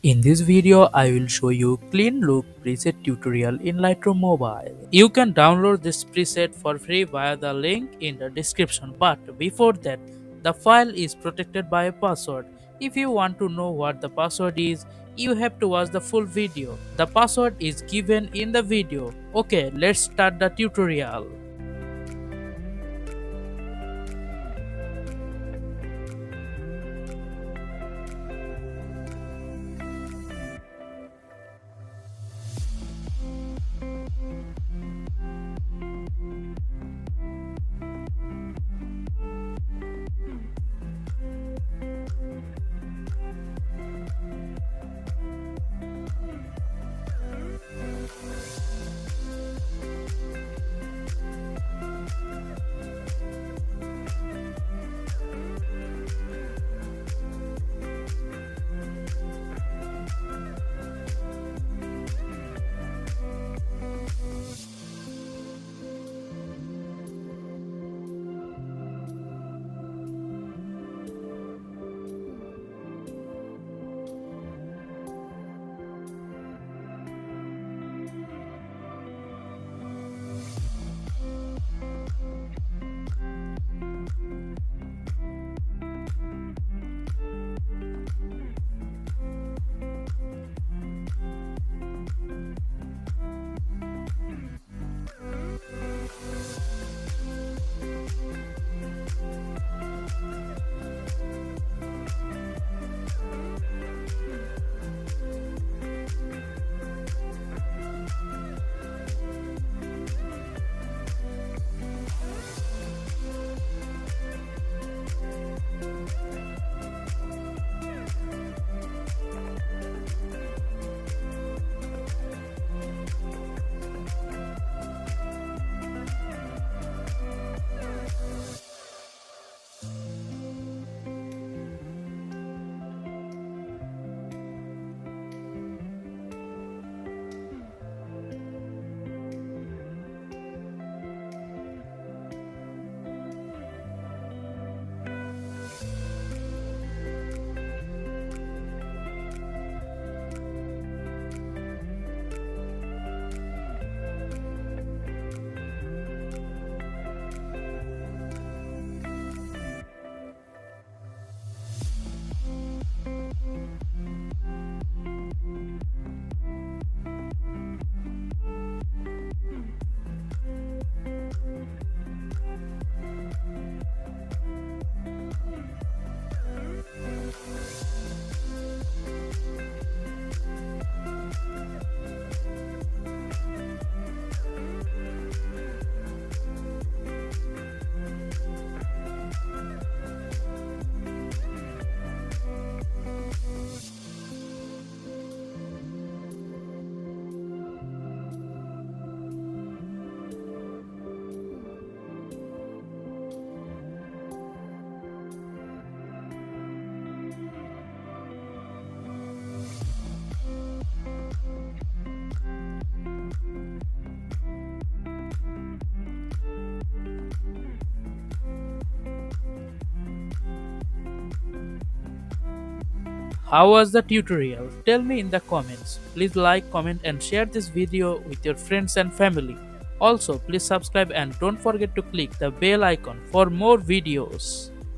In this video, I will show you clean look preset tutorial in Lightroom Mobile. You can download this preset for free via the link in the description, but before that, the file is protected by a password. If you want to know what the password is, you have to watch the full video. The password is given in the video. Okay, let's start the tutorial. How was the tutorial? Tell me in the comments. Please like, comment and share this video with your friends and family. Also, please subscribe and don't forget to click the bell icon for more videos.